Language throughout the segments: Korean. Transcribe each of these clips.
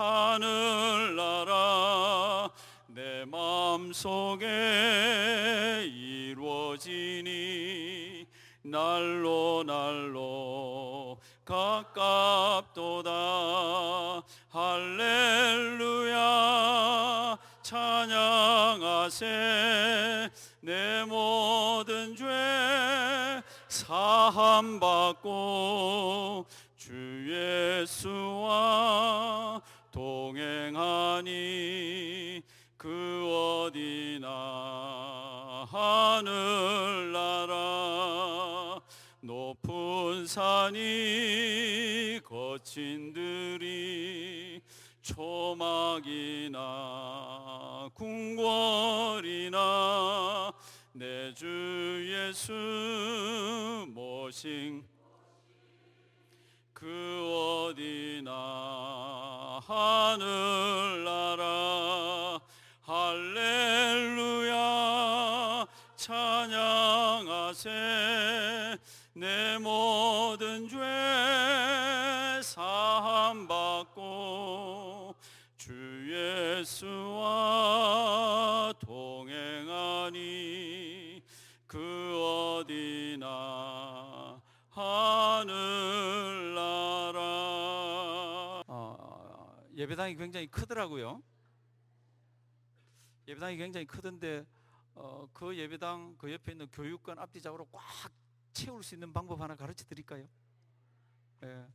하늘나라 내 마음속에 이루어지니 날로 날로 가깝도다. 할렐루야 찬양하세. 내 모든 죄 사함받고 주 예수와 동행하니 그 어디나 하늘나라 높은 산이 거친 들이 초막이나 궁궐이나 내 주 예수 모신 그 어디나 하늘나라 할렐루야 찬양하세. 내 모든 죄 사함받고 주 예수와 동행하니 그 어디나 하늘나라. 예배당이 굉장히 크더라고요. 예배당이 굉장히 크던데 그 예배당 그 옆에 있는 교육관 앞뒤좌우로 꽉 채울 수 있는 방법 하나 가르쳐 드릴까요? 예.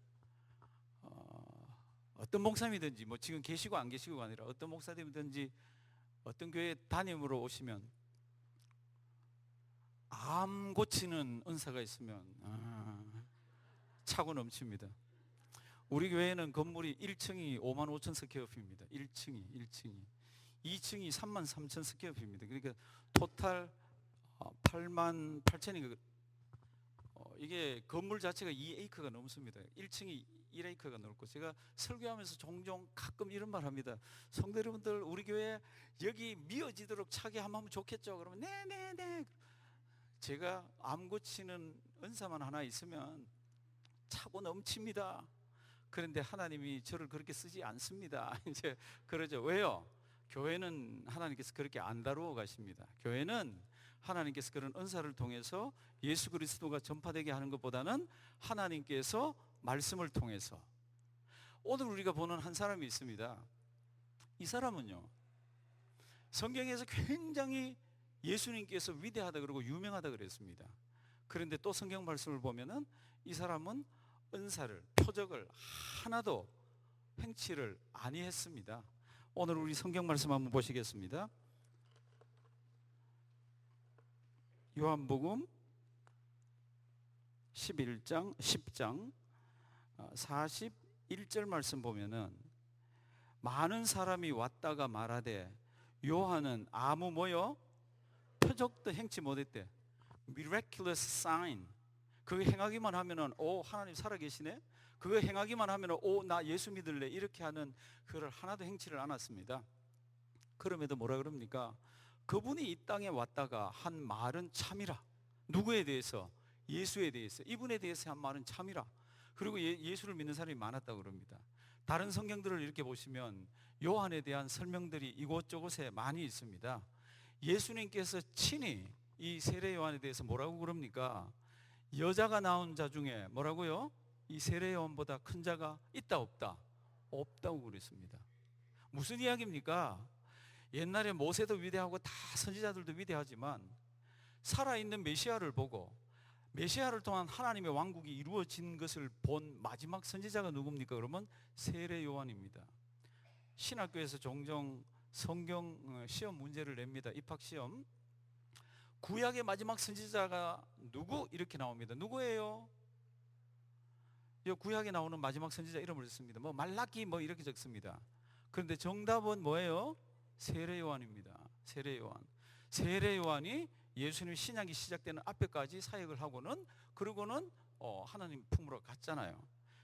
어떤 목사님이든지 뭐 지금 계시고 안 계시고가 아니라 어떤 목사님이든지 어떤 교회 담임으로 오시면 암 고치는 은사가 있으면 차고 넘칩니다. 우리 교회는 건물이 1층이 5만 5천 스퀘어피트입니다. 1층이 2층이 3만 3천 스퀘어피트입니다. 그러니까 토탈 8만 8천이 이게 건물 자체가 2에이커가 넘습니다. 1층이 1에이커가 넘고 제가 설교하면서 종종 가끔 이런 말 합니다. 성도 여러분들 우리 교회 여기 미어지도록 차게 하면 좋겠죠? 그러면 네네네. 제가 암 고치는 은사만 하나 있으면 차고 넘칩니다. 그런데 하나님이 저를 그렇게 쓰지 않습니다. 이제 그러죠. 왜요? 교회는 하나님께서 그렇게 안 다루어 가십니다. 교회는 하나님께서 그런 은사를 통해서 예수 그리스도가 전파되게 하는 것보다는 하나님께서 말씀을 통해서. 오늘 우리가 보는 한 사람이 있습니다. 이 사람은요, 성경에서 굉장히 예수님께서 위대하다 그러고 유명하다 그랬습니다. 그런데 또 성경 말씀을 보면은 이 사람은 은사를, 표적을 하나도 행치를 아니했습니다. 오늘 우리 성경 말씀 한번 보시겠습니다. 요한복음 11장 10장 41절 말씀 보면은 많은 사람이 왔다가 말하되 요한은 아무 뭐요? 표적도 행치 못했대. Miraculous sign. 그거 행하기만 하면은 오 하나님 살아계시네. 그거 행하기만 하면은 오 나 예수 믿을래. 이렇게 하는 그걸 하나도 행치를 않았습니다. 그럼에도 뭐라 그럽니까? 그분이 이 땅에 왔다가 한 말은 참이라. 누구에 대해서? 예수에 대해서. 이분에 대해서 한 말은 참이라. 그리고 예수를 믿는 사람이 많았다고 그럽니다. 다른 성경들을 이렇게 보시면 요한에 대한 설명들이 이곳저곳에 많이 있습니다. 예수님께서 친히 이 세례 요한에 대해서 뭐라고 그럽니까? 여자가 낳은 자 중에 뭐라고요? 이 세례 요한보다 큰 자가 있다 없다? 없다고 그랬습니다. 무슨 이야기입니까? 옛날에 모세도 위대하고 다 선지자들도 위대하지만 살아있는 메시아를 보고 메시아를 통한 하나님의 왕국이 이루어진 것을 본 마지막 선지자가 누굽니까? 그러면 세례 요한입니다. 신학교에서 종종 성경 시험 문제를 냅니다. 입학시험. 구약의 마지막 선지자가 누구? 이렇게 나옵니다. 누구예요? 구약에 나오는 마지막 선지자 이름을 씁니다. 뭐 말라기 뭐 이렇게 적습니다. 그런데 정답은 뭐예요? 세례 요한입니다. 세례 요한. 세례 요한이 예수님 신약이 시작되는 앞에까지 사역을 하고는 그러고는 하나님 품으로 갔잖아요.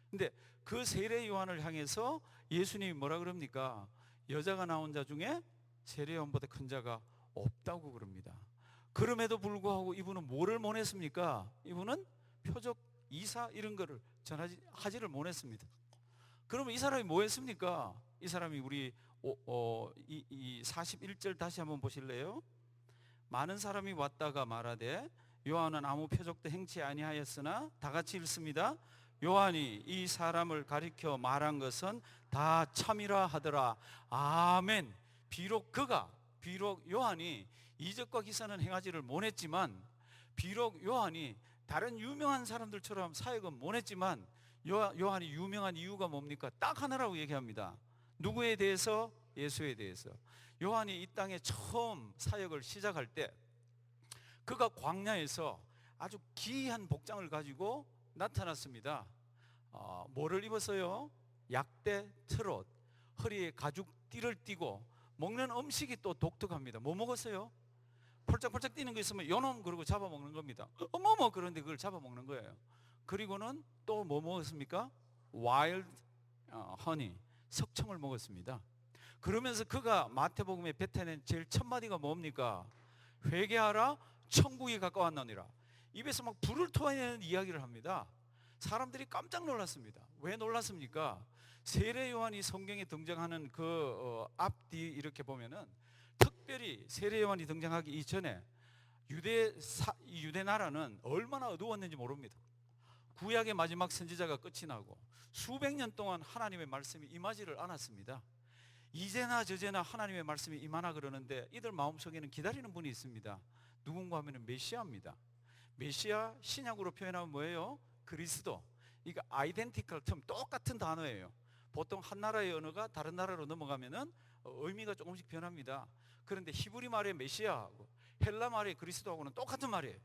근데 그 세례 요한을 향해서 예수님이 뭐라 그럽니까? 여자가 나온 자 중에 세례 요한보다 큰 자가 없다고 그럽니다. 그럼에도 불구하고 이분은 뭐를 못했습니까? 이분은 표적, 이사 이런 거를 하지를 못했습니다. 그러면 이 사람이 뭐 했습니까? 이 사람이 우리 41절 다시 한번 보실래요? 많은 사람이 왔다가 말하되 요한은 아무 표적도 행치 아니하였으나, 다 같이 읽습니다. 요한이 이 사람을 가리켜 말한 것은 다 참이라 하더라. 아멘. 비록 요한이 이적과 기사는 행하지를 못했지만, 비록 요한이 다른 유명한 사람들처럼 사역은 못했지만, 요한이 유명한 이유가 뭡니까? 딱 하나라고 얘기합니다. 누구에 대해서? 예수에 대해서. 요한이 이 땅에 처음 사역을 시작할 때 그가 광야에서 아주 기이한 복장을 가지고 나타났습니다. 뭐를 입었어요? 약대 트롯, 허리에 가죽 띠를 띠고, 먹는 음식이 또 독특합니다. 뭐 먹었어요? 펄짝펄짝 뛰는 거 있으면 요놈 그러고 잡아먹는 겁니다. 어머머, 그런데 그걸 잡아먹는 거예요. 그리고는 또 뭐 먹었습니까? 와일드 허니, 석청을 먹었습니다. 그러면서 그가 마태복음에 뱉어낸 제일 첫 마디가 뭡니까? 회개하라, 천국이 가까웠느니라. 입에서 막 불을 토해내는 이야기를 합니다. 사람들이 깜짝 놀랐습니다. 왜 놀랐습니까? 세례 요한이 성경에 등장하는 그 앞뒤 이렇게 보면은, 특별히 세례 요한이 등장하기 이전에 유대 나라는 얼마나 어두웠는지 모릅니다. 구약의 마지막 선지자가 끝이 나고 수백 년 동안 하나님의 말씀이 임하지를 않았습니다. 이제나 저제나 하나님의 말씀이 임하나 그러는데, 이들 마음속에는 기다리는 분이 있습니다. 누군가 하면 메시아입니다. 메시아, 신약으로 표현하면 뭐예요? 그리스도. 이거 아이덴티컬 텀, 똑같은 단어예요. 보통 한 나라의 언어가 다른 나라로 넘어가면은 의미가 조금씩 변합니다. 그런데 히브리 말의 메시아하고 헬라 말의 그리스도하고는 똑같은 말이에요.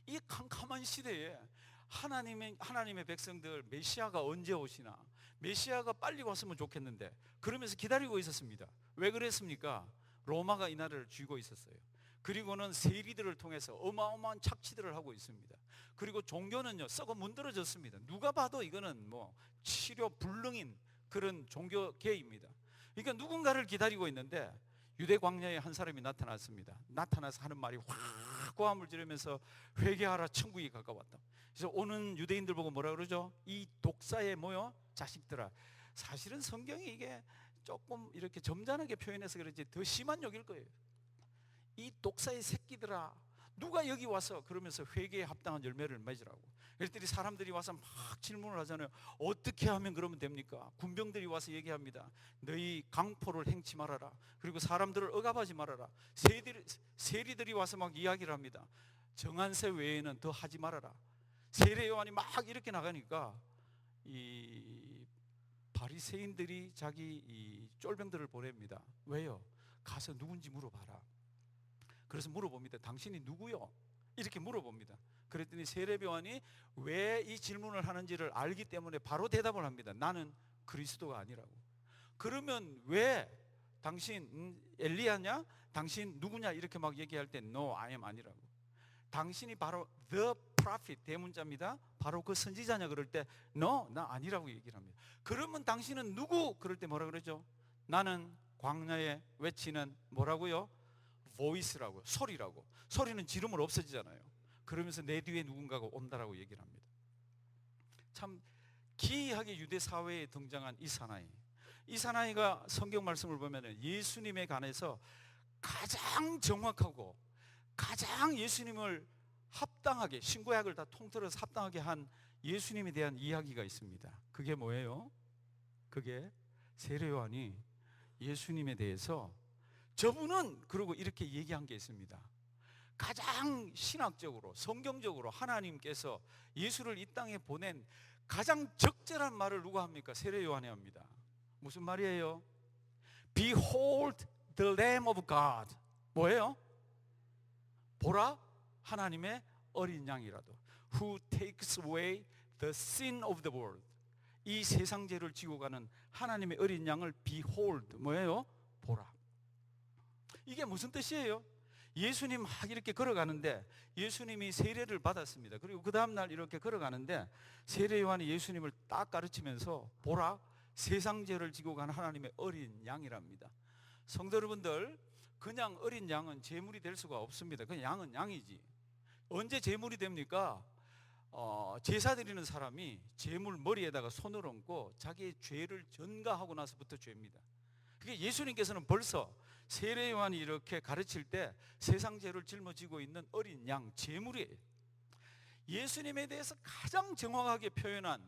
이 캄캄한 시대에 하나님의 백성들, 메시아가 언제 오시나, 메시아가 빨리 왔으면 좋겠는데 그러면서 기다리고 있었습니다. 왜 그랬습니까? 로마가 이 나라를 쥐고 있었어요. 그리고는 세리들을 통해서 어마어마한 착취들을 하고 있습니다. 그리고 종교는요, 썩어 문드러졌습니다. 누가 봐도 이거는 뭐 치료 불능인 그런 종교계입니다. 그러니까 누군가를 기다리고 있는데, 유대 광야에 한 사람이 나타났습니다. 나타나서 하는 말이 확 고함을 지르면서 회개하라, 천국이 가까웠다. 그래서 오는 유대인들 보고 뭐라 그러죠? 이 독사의 뭐요? 자식들아. 사실은 성경이 이게 조금 이렇게 점잖게 표현해서 그런지 더 심한 욕일 거예요. 이 독사의 새끼들아, 누가 여기 와서 그러면서 회개에 합당한 열매를 맺으라고. 그랬더니 사람들이 와서 막 질문을 하잖아요. 어떻게 하면 그러면 됩니까? 군병들이 와서 얘기합니다. 너희 강포를 행치 말아라. 그리고 사람들을 억압하지 말아라. 세리들이 와서 막 이야기를 합니다. 정한세 외에는 더 하지 말아라. 세례 요한이 막 이렇게 나가니까 이 바리새인들이 자기 이 쫄병들을 보냅니다. 왜요? 가서 누군지 물어봐라. 그래서 물어봅니다. 당신이 누구요? 이렇게 물어봅니다. 그랬더니 세례 요한이 왜 이 질문을 하는지를 알기 때문에 바로 대답을 합니다. 나는 그리스도가 아니라고. 그러면 왜 당신 엘리야냐? 당신 누구냐? 이렇게 막 얘기할 때 No, I am 아니라고. 당신이 바로 the prophet, 대문자입니다. 바로 그 선지자냐? 그럴 때 No, 나 아니라고 얘기를 합니다. 그러면 당신은 누구? 그럴 때 뭐라 그러죠? 나는 광야에 외치는 뭐라고요? voice라고, 소리라고. 소리는 지르면 없어지잖아요. 그러면서 내 뒤에 누군가가 온다라고 얘기를 합니다. 참 기이하게 유대 사회에 등장한 이 사나이가 성경 말씀을 보면 예수님에 관해서 가장 정확하고 가장 예수님을 합당하게, 신구약을 다 통틀어서 합당하게 한 예수님에 대한 이야기가 있습니다. 그게 뭐예요? 그게 세례 요한이 예수님에 대해서 저분은 그러고 이렇게 얘기한 게 있습니다. 가장 신학적으로, 성경적으로 하나님께서 예수를 이 땅에 보낸 가장 적절한 말을 누가 합니까? 세례 요한이 합니다. 무슨 말이에요? Behold the Lamb of God. 뭐예요? 보라, 하나님의 어린 양이라도. Who takes away the sin of the world. 이 세상 죄를 지고 가는 하나님의 어린 양을 behold, 뭐예요? 보라. 이게 무슨 뜻이에요? 예수님 막 이렇게 걸어가는데, 예수님이 세례를 받았습니다. 그리고 그 다음날 이렇게 걸어가는데 세례 요한이 예수님을 딱 가르치면서 보라, 세상 죄를 지고 가는 하나님의 어린 양이랍니다. 성도 여러분들, 그냥 어린 양은 제물이 될 수가 없습니다. 그냥 양은 양이지. 언제 제물이 됩니까? 제사 드리는 사람이 제물 머리에다가 손을 얹고 자기의 죄를 전가하고 나서부터 죄입니다. 그게 예수님께서는 벌써 세례 요한이 이렇게 가르칠 때 세상 죄를 짊어지고 있는 어린 양 제물이에요. 예수님에 대해서 가장 정확하게 표현한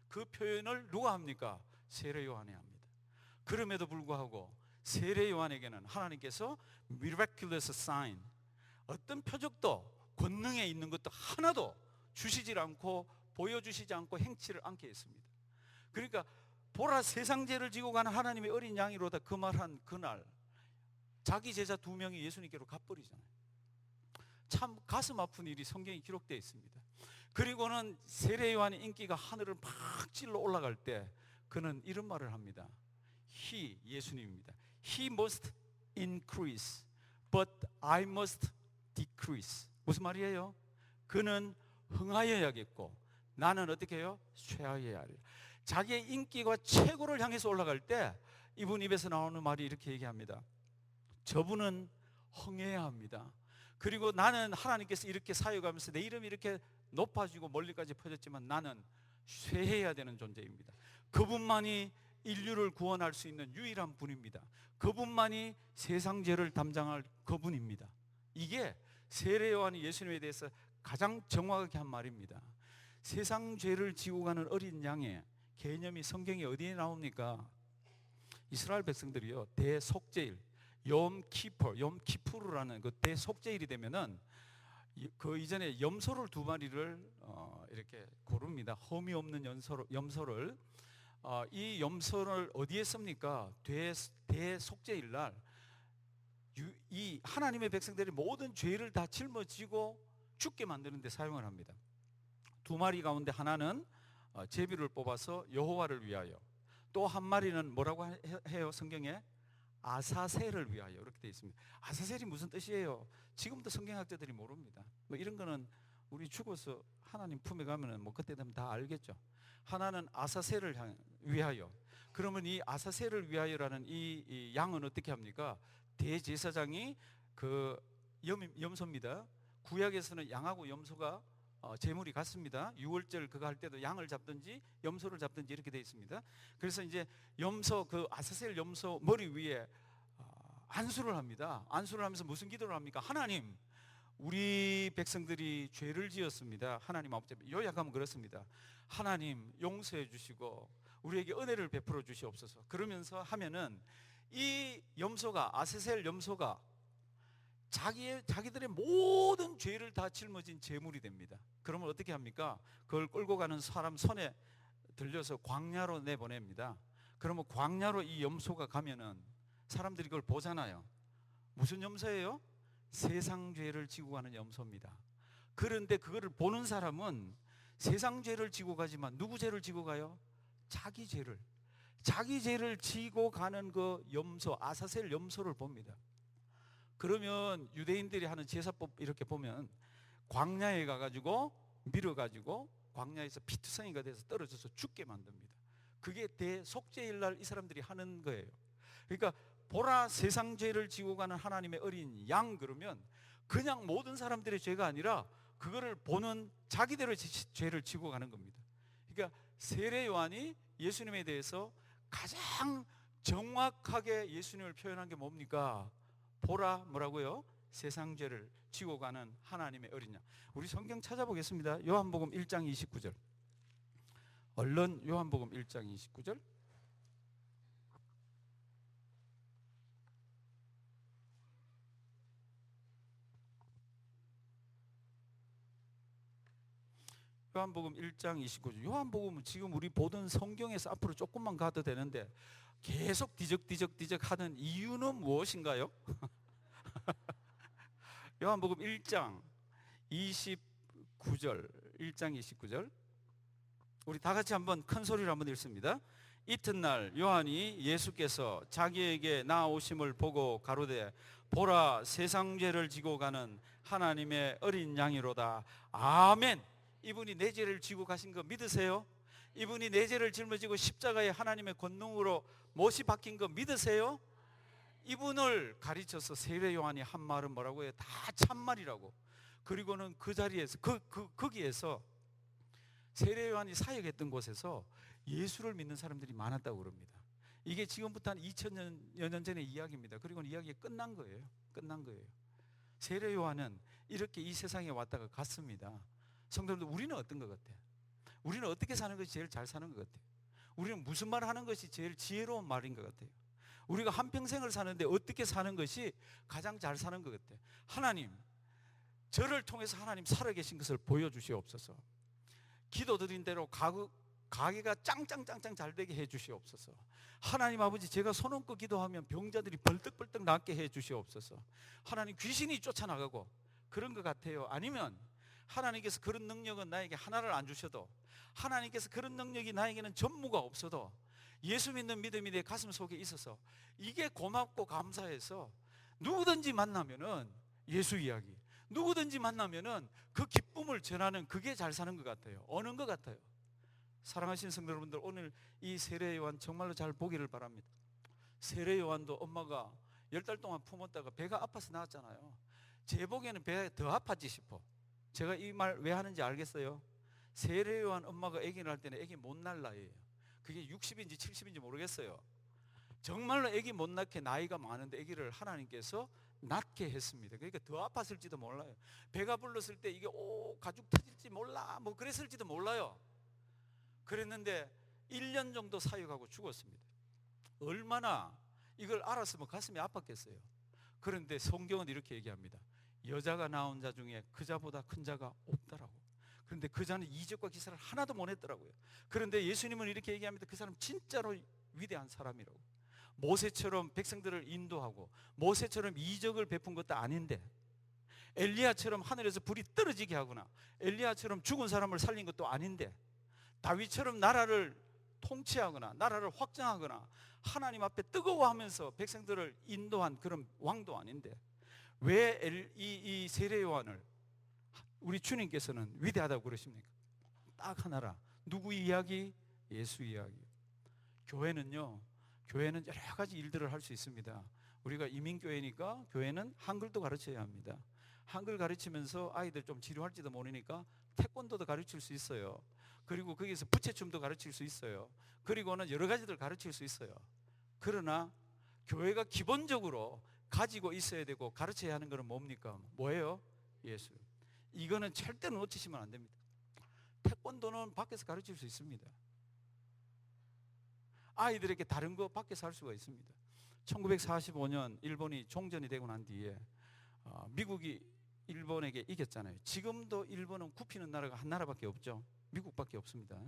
그 표현을 누가 합니까? 세례 요한이 합니다. 그럼에도 불구하고 세례 요한에게는 하나님께서 miraculous sign, 어떤 표적도 권능에 있는 것도 하나도 주시질 않고 보여주시지 않고 행치를 않게 했습니다. 그러니까 보라 세상 죄를 지고 가는 하나님의 어린 양이로다 그 말한 그날 자기 제자 2명이 예수님께로 가버리잖아요. 참 가슴 아픈 일이 성경에 기록되어 있습니다. 그리고는 세례 요한의 인기가 하늘을 막 찔러 올라갈 때 그는 이런 말을 합니다. He, 예수님입니다. He must increase, but I must decrease. 무슨 말이에요? 그는 흥하여야겠고 나는 어떻게 해요? 쇠하여야 하리라. 자기의 인기가 최고를 향해서 올라갈 때 이분 입에서 나오는 말이 이렇게 얘기합니다. 저분은 흥해야 합니다. 그리고 나는 하나님께서 이렇게 사역하면서 내 이름이 이렇게 높아지고 멀리까지 퍼졌지만 나는 쇠해야 되는 존재입니다. 그분만이 인류를 구원할 수 있는 유일한 분입니다. 그분만이 세상 죄를 담당할 그분입니다. 이게 세례 요한이 예수님에 대해서 가장 정확하게 한 말입니다. 세상 죄를 지고 가는 어린 양의 개념이 성경에 어디에 나옵니까? 이스라엘 백성들이요, 대속죄일 염키푸르라는 그 대속죄일이 되면은 그 이전에 염소를 2마리를 이렇게 고릅니다. 흠이 없는 염소를 이 염소를 어디에 씁니까? 대속죄일 날 이 하나님의 백성들이 모든 죄를 다 짊어지고 죽게 만드는 데 사용을 합니다. 2마리 가운데 하나는 제비를 뽑아서 여호와를 위하여, 또 1마리는 뭐라고 해요? 성경에 아사셀을 위하여 이렇게 되어 있습니다. 아사셀이 무슨 뜻이에요? 지금도 성경학자들이 모릅니다. 뭐 이런 거는 우리 죽어서 하나님 품에 가면은 뭐 그때 되면 다 알겠죠. 하나는 아사셀을 위하여. 그러면 이 아사셀을 위하여라는 이 양은 어떻게 합니까? 대제사장이 그 염소입니다. 구약에서는 양하고 염소가 제물이 같습니다. 유월절 그거 할 때도 양을 잡든지 염소를 잡든지 이렇게 되어 있습니다. 그래서 이제 염소 그 아사셀 염소 머리 위에 안수를 합니다. 안수를 하면서 무슨 기도를 합니까? 하나님, 우리 백성들이 죄를 지었습니다. 하나님 아버지, 요약하면 그렇습니다. 하나님 용서해 주시고 우리에게 은혜를 베풀어 주시옵소서. 그러면서 하면은 이 염소가, 아사셀 염소가 자기들의 모든 죄를 다 짊어진 제물이 됩니다. 그러면 어떻게 합니까? 그걸 끌고 가는 사람 손에 들려서 광야로 내보냅니다. 그러면 광야로 이 염소가 가면은 사람들이 그걸 보잖아요. 무슨 염소예요? 세상 죄를 지고 가는 염소입니다. 그런데 그거를 보는 사람은 세상 죄를 지고 가지만 누구 죄를 지고 가요? 자기 죄를 지고 가는 그 염소, 아사셀 염소를 봅니다. 그러면 유대인들이 하는 제사법 이렇게 보면 광야에 가가지고 밀어가지고 광야에서 피투성이가 돼서 떨어져서 죽게 만듭니다. 그게 대속죄일 날 이 사람들이 하는 거예요. 그러니까 보라 세상 죄를 지고 가는 하나님의 어린 양, 그러면 그냥 모든 사람들의 죄가 아니라 그거를 보는 자기들의 죄를 지고 가는 겁니다. 그러니까 세례 요한이 예수님에 대해서 가장 정확하게 예수님을 표현한 게 뭡니까? 보라 뭐라고요? 세상 죄를 지고 가는 하나님의 어린 양. 우리 성경 찾아보겠습니다. 요한복음 1장 29절. 얼른 요한복음 1장 29절. 요한복음 1장 29절. 요한복음은 지금 우리 보던 성경에서 앞으로 조금만 가도 되는데 계속 뒤적뒤적 하는 이유는 무엇인가요? 요한복음 1장 29절. 1장 29절. 우리 다 같이 한번 큰 소리로 한번 읽습니다. 이튿날 요한이 예수께서 자기에게 나오심을 보고 가로되 보라 세상 죄를 지고 가는 하나님의 어린 양이로다. 아멘. 이분이 내 죄를 지고 가신 거 믿으세요? 이분이 내 죄를 짊어지고 십자가에 하나님의 권능으로 못이 박힌 거 믿으세요? 이분을 가르쳐서 세례 요한이 한 말은 뭐라고 해요? 다 참말이라고. 그리고는 그 자리에서 거기에서 세례 요한이 사역했던 곳에서 예수를 믿는 사람들이 많았다고 그럽니다. 이게 지금부터 한 2000여 년 전의 이야기입니다. 그리고는 이야기가 끝난 거예요. 끝난 거예요. 세례 요한은 이렇게 이 세상에 왔다가 갔습니다. 성도님들, 우리는 어떤 것 같아요? 우리는 어떻게 사는 것이 제일 잘 사는 것 같아요? 우리는 무슨 말을 하는 것이 제일 지혜로운 말인 것 같아요? 우리가 한평생을 사는데 어떻게 사는 것이 가장 잘 사는 것 같아요? 하나님, 저를 통해서 하나님 살아계신 것을 보여주시옵소서. 기도드린 대로 가게가 짱짱짱짱 잘 되게 해주시옵소서. 하나님 아버지, 제가 손 얹고 기도하면 병자들이 벌떡벌떡 낫게 해주시옵소서. 하나님, 귀신이 쫓아나가고 그런 것 같아요? 아니면 하나님께서 그런 능력은 나에게 하나를 안 주셔도, 하나님께서 그런 능력이 나에게는 전무가 없어도 예수 믿는 믿음이 내 가슴 속에 있어서 이게 고맙고 감사해서 누구든지 만나면은 예수 이야기, 누구든지 만나면은 그 기쁨을 전하는, 그게 잘 사는 것 같아요? 어느 것 같아요? 사랑하시는 성도 여러분들, 오늘 이 세례 요한 정말로 잘 보기를 바랍니다. 세례 요한도 엄마가 10달 동안 품었다가 배가 아파서 나왔잖아요. 제 보기에는 배가 더 아팠지 싶어. 제가 이 말 왜 하는지 알겠어요? 세례 요한 엄마가 아기를 할 때는 아기 못 낳을 나이예요. 그게 60인지 70인지 모르겠어요. 정말로 아기 못 낳게 나이가 많은데 아기를 하나님께서 낳게 했습니다. 그러니까 더 아팠을지도 몰라요. 배가 불렀을 때 이게 가죽 터질지 몰라, 뭐 그랬을지도 몰라요. 그랬는데 1년 정도 사역하고 죽었습니다. 얼마나 이걸 알았으면 가슴이 아팠겠어요. 그런데 성경은 이렇게 얘기합니다. 여자가 낳은 자 중에 그 자보다 큰 자가 없더라고. 그런데 그 자는 이적과 기사를 하나도 못 했더라고요. 그런데 예수님은 이렇게 얘기합니다. 그 사람 진짜로 위대한 사람이라고. 모세처럼 백성들을 인도하고 모세처럼 이적을 베푼 것도 아닌데, 엘리야처럼 하늘에서 불이 떨어지게 하거나 엘리야처럼 죽은 사람을 살린 것도 아닌데, 다윗처럼 나라를 통치하거나 나라를 확장하거나 하나님 앞에 뜨거워하면서 백성들을 인도한 그런 왕도 아닌데, 왜 이 세례 요한을 우리 주님께서는 위대하다고 그러십니까? 딱 하나라. 누구 이야기? 예수 이야기. 교회는요, 교회는 여러 가지 일들을 할 수 있습니다. 우리가 이민교회니까 교회는 한글도 가르쳐야 합니다. 한글 가르치면서 아이들 좀 지루할지도 모르니까 태권도도 가르칠 수 있어요. 그리고 거기서 부채춤도 가르칠 수 있어요. 그리고는 여러 가지들 가르칠 수 있어요. 그러나 교회가 기본적으로 가지고 있어야 되고 가르쳐야 하는 것은 뭡니까? 뭐예요? 예수. 이거는 절대로 놓치시면 안 됩니다. 태권도는 밖에서 가르칠 수 있습니다. 아이들에게 다른 거 밖에서 할 수가 있습니다. 1945년 일본이 종전이 되고 난 뒤에 미국이 일본에게 이겼잖아요. 지금도 일본은 굽히는 나라가 한 나라밖에 없죠. 미국밖에 없습니다.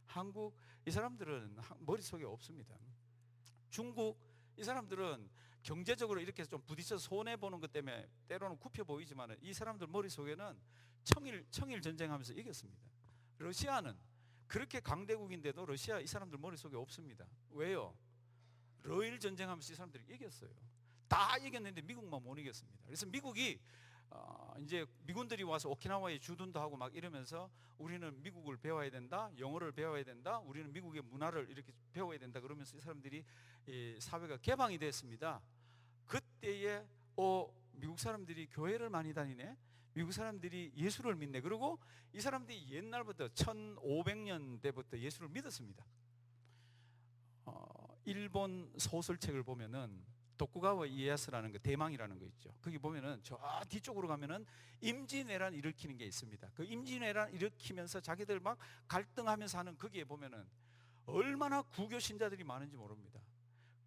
한국, 이 사람들은 머릿속에 없습니다. 중국, 이 사람들은 경제적으로 이렇게 좀 부딪혀서 손해보는 것 때문에 때로는 굽혀 보이지만 이 사람들 머릿속에는 청일 전쟁하면서 이겼습니다. 러시아는 그렇게 강대국인데도 러시아, 이 사람들 머릿속에 없습니다. 왜요? 러일 전쟁하면서 이 사람들이 이겼어요. 다 이겼는데 미국만 못 이겼습니다. 그래서 미국이 이제 미군들이 와서 오키나와에 주둔도 하고 막 이러면서 우리는 미국을 배워야 된다, 영어를 배워야 된다, 우리는 미국의 문화를 이렇게 배워야 된다 그러면서 이 사람들이 사회가 개방이 됐습니다. 그때에 미국 사람들이 교회를 많이 다니네, 미국 사람들이 예수를 믿네. 그리고 이 사람들이 옛날부터 1500년대부터 예수를 믿었습니다. 일본 소설책을 보면은 도쿠가와 이에야스라는 거, 대망이라는 거 있죠. 거기 보면은 저 뒤쪽으로 가면은 임진왜란 일으키는 게 있습니다. 그 임진왜란 일으키면서 자기들 막 갈등하면서 하는, 거기에 보면은 얼마나 구교 신자들이 많은지 모릅니다.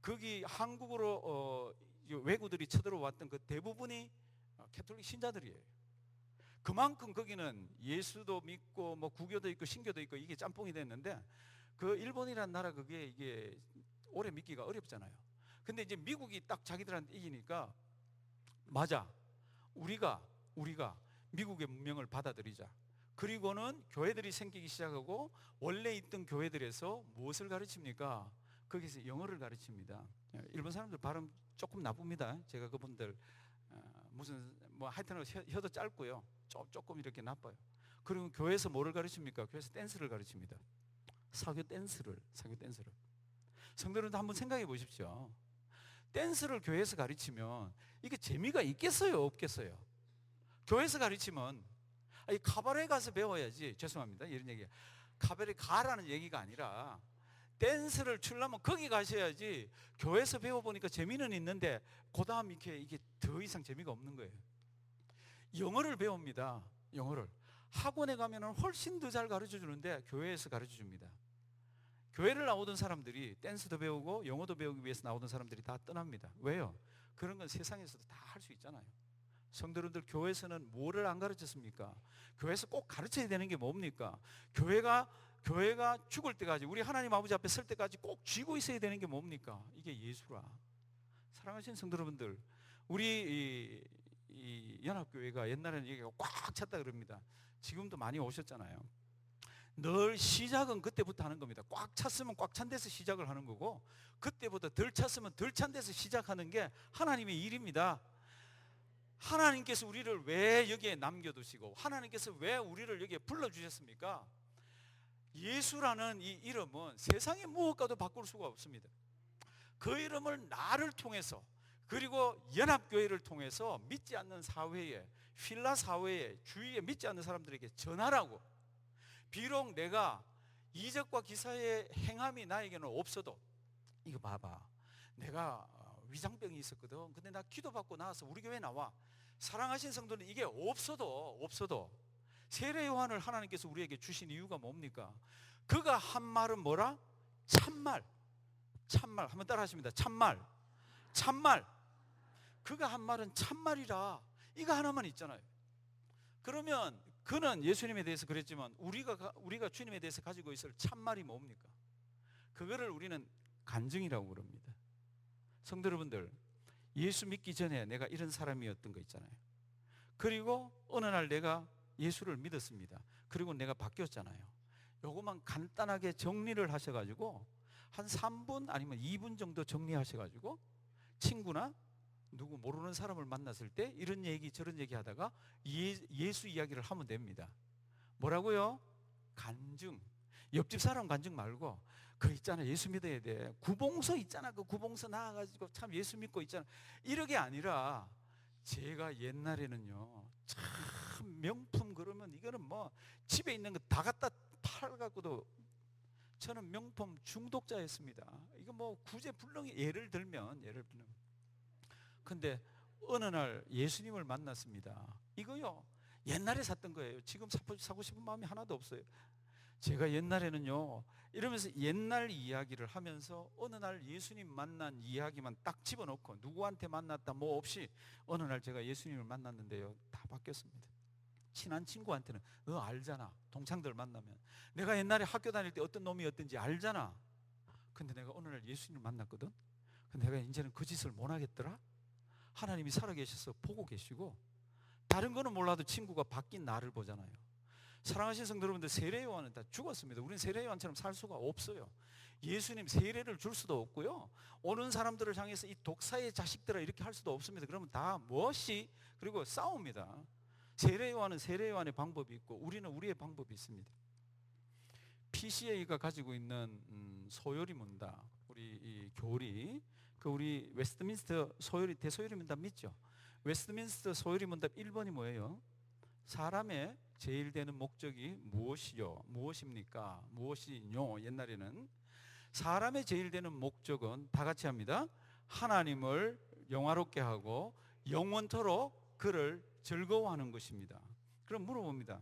거기 한국으로 왜구들이 쳐들어왔던 그 대부분이 캐톨릭 신자들이에요. 그만큼 거기는 예수도 믿고 뭐 구교도 있고 신교도 있고 이게 짬뽕이 됐는데, 그 일본이라는 나라 그게 이게 오래 믿기가 어렵잖아요. 근데 이제 미국이 딱 자기들한테 이기니까, 맞아, 우리가 미국의 문명을 받아들이자. 그리고는 교회들이 생기기 시작하고, 원래 있던 교회들에서 무엇을 가르칩니까? 거기서 영어를 가르칩니다. 일본 사람들 발음 조금 나쁩니다. 제가 그분들 무슨 뭐 하여튼 혀도 짧고요, 조금 이렇게 나빠요. 그리고 교회에서 뭐를 가르칩니까? 교회에서 댄스를 가르칩니다. 사교 댄스를. 성도들도 한번 생각해 보십시오. 댄스를 교회에서 가르치면 이게 재미가 있겠어요, 없겠어요? 교회에서 가르치면, 카바레 가서 배워야지. 죄송합니다, 이런 얘기. 카바레 가라는 얘기가 아니라 댄스를 추려면 거기 가셔야지. 교회에서 배워보니까 재미는 있는데 그 다음 이게 더 이상 재미가 없는 거예요. 영어를 배웁니다. 영어를 학원에 가면 훨씬 더 잘 가르쳐 주는데 교회에서 가르쳐 줍니다. 교회를 나오던 사람들이 댄스도 배우고 영어도 배우기 위해서 나오던 사람들이 다 떠납니다. 왜요? 그런 건 세상에서도 다 할 수 있잖아요. 성도님들, 교회에서는 뭐를 안 가르쳤습니까? 교회에서 꼭 가르쳐야 되는 게 뭡니까? 교회가 죽을 때까지, 우리 하나님 아버지 앞에 설 때까지 꼭 쥐고 있어야 되는 게 뭡니까? 이게 예수라. 사랑하시는 성도 여러분들, 우리 이 연합교회가 옛날에는 여기가 꽉 찼다 그럽니다. 지금도 많이 오셨잖아요. 늘 시작은 그때부터 하는 겁니다. 꽉 찼으면 꽉 찬 데서 시작을 하는 거고, 그때보다 덜 찼으면 덜 찬 데서 시작하는 게 하나님의 일입니다. 하나님께서 우리를 왜 여기에 남겨두시고 하나님께서 왜 우리를 여기에 불러주셨습니까? 예수라는 이 이름은 세상의 무엇과도 바꿀 수가 없습니다. 그 이름을 나를 통해서, 그리고 연합교회를 통해서 믿지 않는 사회에, 필라 사회에, 주위에 믿지 않는 사람들에게 전하라고. 비록 내가 이적과 기사의 행함이 나에게는 없어도, 이거 봐봐, 내가 위장병이 있었거든. 근데 나 기도받고 나와서 우리 교회에 나와. 사랑하신 성도는 이게 없어도 세례 요한을 하나님께서 우리에게 주신 이유가 뭡니까? 그가 한 말은 뭐라? 참말. 한번 따라 하십니다. 참말. 그가 한 말은 참말이라. 이거 하나만 있잖아요. 그러면 그는 예수님에 대해서 그랬지만 우리가 주님에 대해서 가지고 있을 참말이 뭡니까? 그거를 우리는 간증이라고 그럽니다. 성도 여러분들, 예수 믿기 전에 내가 이런 사람이었던 거 있잖아요. 그리고 어느 날 내가 예수를 믿었습니다. 그리고 내가 바뀌었잖아요. 요것만 간단하게 정리를 하셔가지고 한 3분 아니면 2분 정도 정리하셔가지고 친구나 누구 모르는 사람을 만났을 때 이런 얘기 저런 얘기 하다가 예수 이야기를 하면 됩니다. 뭐라고요? 간증. 옆집 사람 간증 말고 그 있잖아, 예수 믿어야 돼. 구봉서 있잖아, 그 구봉서 나와가지고 참 예수 믿고 있잖아. 이러게 아니라, 제가 옛날에는요 참 명품 그러면 이거는 뭐 집에 있는 거 다 갖다 팔아갖고도 저는 명품 중독자였습니다. 이거 뭐 구제불능이 예를 들면 근데 어느 날 예수님을 만났습니다. 이거요 옛날에 샀던 거예요. 지금 사고 싶은 마음이 하나도 없어요. 제가 옛날에는요 이러면서 옛날 이야기를 하면서 어느 날 예수님 만난 이야기만 딱 집어넣고 누구한테 만났다 뭐 없이 어느 날 제가 예수님을 만났는데요 다 바뀌었습니다. 친한 친구한테는 너 알잖아. 동창들 만나면 내가 옛날에 학교 다닐 때 어떤 놈이었던지 알잖아. 근데 내가 어느 날 예수님을 만났거든. 근데 내가 이제는 그 짓을 못 하겠더라. 하나님이 살아계셔서 보고 계시고, 다른 거는 몰라도 친구가 바뀐 나를 보잖아요. 사랑하신 성도 여러분들, 세례 요한은 다 죽었습니다. 우리는 세례 요한처럼 살 수가 없어요. 예수님 세례를 줄 수도 없고요, 오는 사람들을 향해서 이 독사의 자식들아 이렇게 할 수도 없습니다. 그러면 다 무엇이, 그리고 싸웁니다. 세례 요한은 세례 요한의 방법이 있고 우리는 우리의 방법이 있습니다. PCA가 가지고 있는 소요리 문답, 우리 이 교리, 그 우리 웨스트민스터 소요리, 대소요리 문답 믿죠? 웨스트민스터 소요리 문답 1번이 뭐예요? 사람의 제일 되는 목적이 무엇입니까? 무엇이뇨? 옛날에는 사람의 제일 되는 목적은 다 같이 합니다. 하나님을 영화롭게 하고 영원토록 그를 즐거워하는 것입니다. 그럼 물어봅니다.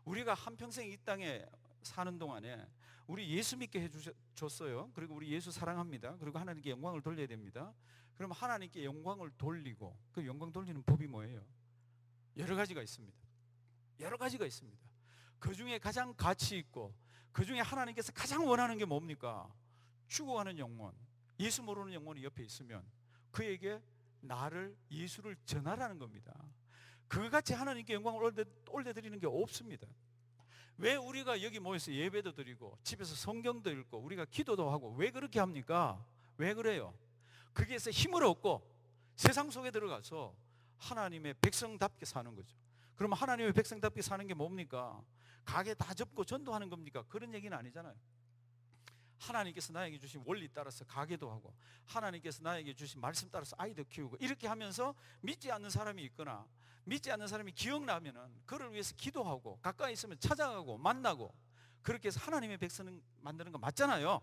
우리가 한평생 이 땅에 사는 동안에 우리 예수 믿게 해주셨어요. 그리고 우리 예수 사랑합니다. 그리고 하나님께 영광을 돌려야 됩니다. 그럼 하나님께 영광을 돌리고, 그 영광 돌리는 법이 뭐예요? 여러 가지가 있습니다. 그 중에 가장 가치 있고, 그 중에 하나님께서 가장 원하는 게 뭡니까? 죽어가는 영혼, 예수 모르는 영혼이 옆에 있으면 그에게 예수를 전하라는 겁니다. 그같이 하나님께 영광을 올려드리는 게 없습니다. 왜 우리가 여기 모여서 예배도 드리고 집에서 성경도 읽고 우리가 기도도 하고 왜 그렇게 합니까? 왜 그래요? 거기에서 힘을 얻고 세상 속에 들어가서 하나님의 백성답게 사는 거죠. 그럼 하나님의 백성답게 사는 게 뭡니까? 가게 다 접고 전도하는 겁니까? 그런 얘기는 아니잖아요. 하나님께서 나에게 주신 원리 따라서 가게도 하고, 하나님께서 나에게 주신 말씀 따라서 아이도 키우고, 이렇게 하면서 믿지 않는 사람이 있거나 믿지 않는 사람이 기억나면은 그를 위해서 기도하고, 가까이 있으면 찾아가고 만나고, 그렇게 해서 하나님의 백성 만드는 거 맞잖아요.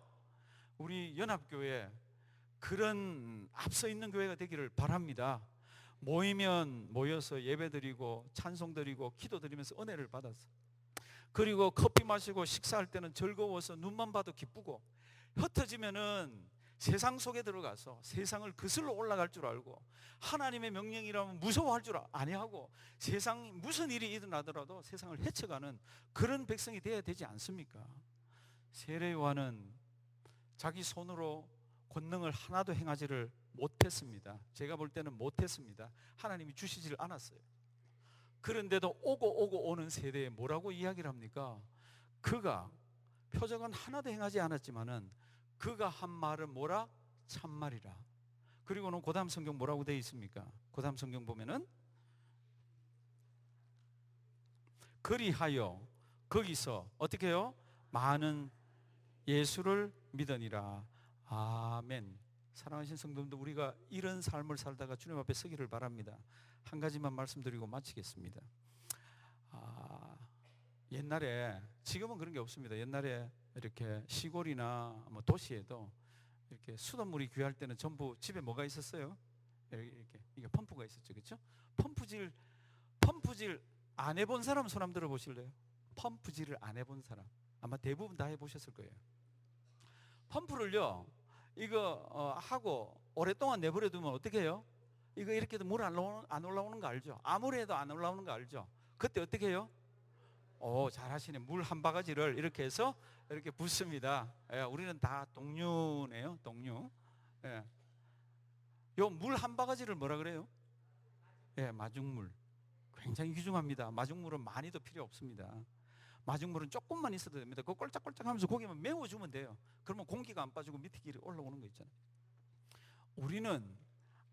우리 연합교회 그런 앞서 있는 교회가 되기를 바랍니다. 모이면 모여서 예배드리고 찬송드리고 기도드리면서 은혜를 받았어. 그리고 커피 마시고 식사할 때는 즐거워서 눈만 봐도 기쁘고, 흩어지면은 세상 속에 들어가서 세상을 거슬러 올라갈 줄 알고, 하나님의 명령이라면 무서워할 줄 아니하고, 세상 무슨 일이 일어나더라도 세상을 헤쳐가는 그런 백성이 되어야 되지 않습니까? 세례 요한은 자기 손으로 권능을 하나도 행하지를 못했습니다. 제가 볼 때는 못했습니다. 하나님이 주시지를 않았어요. 그런데도 오고 오는 세대에 뭐라고 이야기를 합니까? 그가 표적은 하나도 행하지 않았지만은 그가 한 말은 뭐라? 참말이라. 그리고는 고다음 성경 뭐라고 되어 있습니까? 고다음 성경 보면은 그리하여 거기서 어떻게 해요? 많은 예수를 믿으니라. 아멘. 사랑하신 성도님들, 우리가 이런 삶을 살다가 주님 앞에 서기를 바랍니다. 한 가지만 말씀드리고 마치겠습니다. 옛날에, 지금은 그런 게 없습니다. 옛날에 이렇게 시골이나 뭐 도시에도 이렇게 수돗물이 귀할 때는 전부 집에 뭐가 있었어요? 이렇게 이게 펌프가 있었죠, 그렇죠? 펌프질 안 해본 사람 손 한번 들어보실래요? 펌프질을 안 해본 사람 아마 대부분 다 해보셨을 거예요. 펌프를요, 이거 하고 오랫동안 내버려 두면 어떻게 해요? 이거 이렇게 해도 물 안 올라오는 거 알죠? 아무리 해도 안 올라오는 거 알죠? 그때 어떻게 해요? 잘하시네. 물 한 바가지를 이렇게 해서 이렇게 붓습니다. 예, 우리는 다 동류네요, 동류. 예. 요 물 한 바가지를 뭐라 그래요? 예, 마중물. 굉장히 귀중합니다. 마중물은 많이도 필요 없습니다. 마중물은 조금만 있어도 됩니다. 그거 꼴짝꼴짝 하면서 고기만 메워주면 돼요. 그러면 공기가 안 빠지고 밑에 길이 올라오는 거 있잖아요. 우리는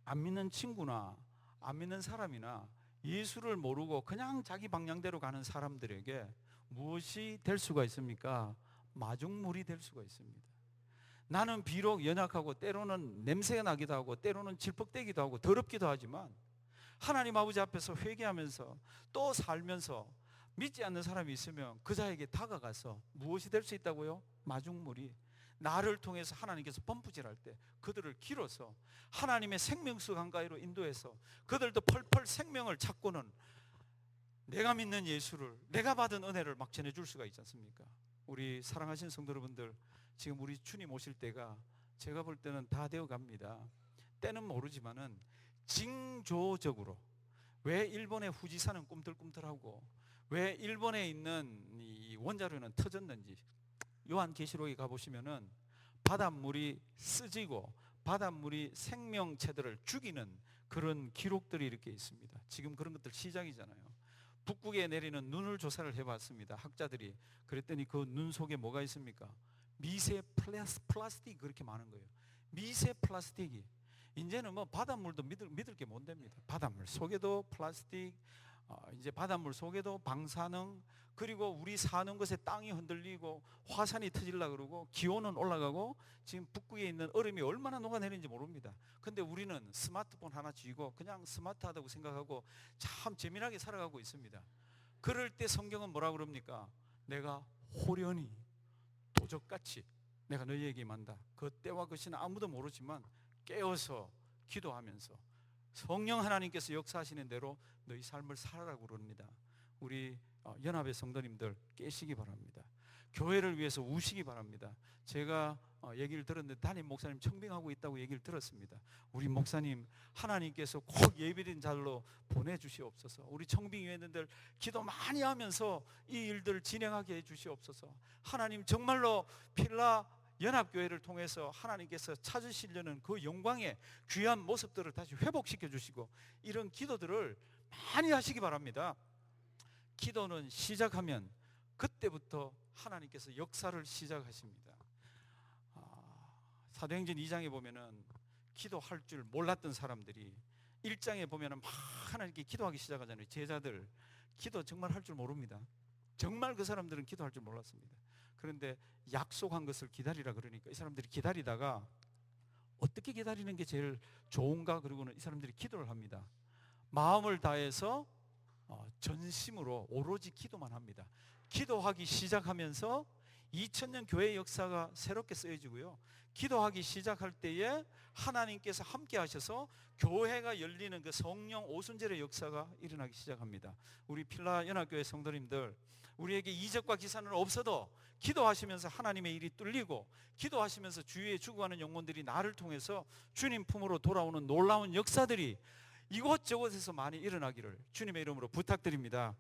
안 믿는 친구나 안 믿는 사람이나 예수를 모르고 그냥 자기 방향대로 가는 사람들에게 무엇이 될 수가 있습니까? 마중물이 될 수가 있습니다. 나는 비록 연약하고 때로는 냄새가 나기도 하고 때로는 질퍽대기도 하고 더럽기도 하지만 하나님 아버지 앞에서 회개하면서 또 살면서 믿지 않는 사람이 있으면 그 자에게 다가가서 무엇이 될 수 있다고요? 마중물이 나를 통해서 하나님께서 펌프질할 때 그들을 길어서 하나님의 생명수 강가로 인도해서 그들도 펄펄 생명을 찾고는 내가 믿는 예수를, 내가 받은 은혜를 막 전해줄 수가 있지 않습니까? 우리 사랑하신 성도 여러분들, 지금 우리 주님 오실 때가 제가 볼 때는 다 되어 갑니다. 때는 모르지만은 징조적으로 왜 일본의 후지산은 꿈틀꿈틀하고 왜 일본에 있는 이 원자로는 터졌는지 요한계시록에 가보시면은 바닷물이 쓰지고 바닷물이 생명체들을 죽이는 그런 기록들이 이렇게 있습니다. 지금 그런 것들 시작이잖아요. 북극에 내리는 눈을 조사를 해봤습니다. 학자들이. 그랬더니 그 눈 속에 뭐가 있습니까? 미세 플라스틱이 그렇게 많은 거예요. 미세 플라스틱이. 이제는 뭐 바닷물도 믿을 게 못 됩니다. 바닷물 속에도 플라스틱, 이제 바닷물 속에도 방사능, 그리고 우리 사는 것에 땅이 흔들리고 화산이 터질라 그러고 기온은 올라가고 지금 북극에 있는 얼음이 얼마나 녹아내리는지 모릅니다. 근데 우리는 스마트폰 하나 쥐고 그냥 스마트하다고 생각하고 참 재미나게 살아가고 있습니다. 그럴 때 성경은 뭐라 그럽니까? 내가 호련히 도적같이 내가 너희에게 임한다. 그 때와 그 시는 아무도 모르지만 깨어서 기도하면서 성령 하나님께서 역사하시는 대로 너희 삶을 살아라고 그럽니다. 우리 연합의 성도님들 깨시기 바랍니다. 교회를 위해서 우시기 바랍니다. 제가 얘기를 들었는데 담임 목사님 청빙하고 있다고 얘기를 들었습니다. 우리 목사님 하나님께서 꼭 예비된 자로 보내주시옵소서. 우리 청빙위원들 기도 많이 하면서 이 일들을 진행하게 해주시옵소서. 하나님 정말로 필라 연합교회를 통해서 하나님께서 찾으시려는 그 영광의 귀한 모습들을 다시 회복시켜 주시고 이런 기도들을 많이 하시기 바랍니다. 기도는 시작하면 그때부터 하나님께서 역사를 시작하십니다. 사도행전 2장에 보면은 기도할 줄 몰랐던 사람들이 1장에 보면은 막 하나님께 기도하기 시작하잖아요. 제자들 기도 정말 할 줄 모릅니다. 정말 그 사람들은 기도할 줄 몰랐습니다. 그런데 약속한 것을 기다리라 그러니까 이 사람들이 기다리다가 어떻게 기다리는 게 제일 좋은가? 그러고는 이 사람들이 기도를 합니다. 마음을 다해서 전심으로 오로지 기도만 합니다. 기도하기 시작하면서 2000년 교회 역사가 새롭게 쓰여지고요. 기도하기 시작할 때에 하나님께서 함께 하셔서 교회가 열리는 그 성령 오순절의 역사가 일어나기 시작합니다. 우리 필라 연합교회 성도님들, 우리에게 이적과 기사는 없어도 기도하시면서 하나님의 일이 뚫리고, 기도하시면서 주위에 죽어가는 영혼들이 나를 통해서 주님 품으로 돌아오는 놀라운 역사들이 이곳저곳에서 많이 일어나기를 주님의 이름으로 부탁드립니다.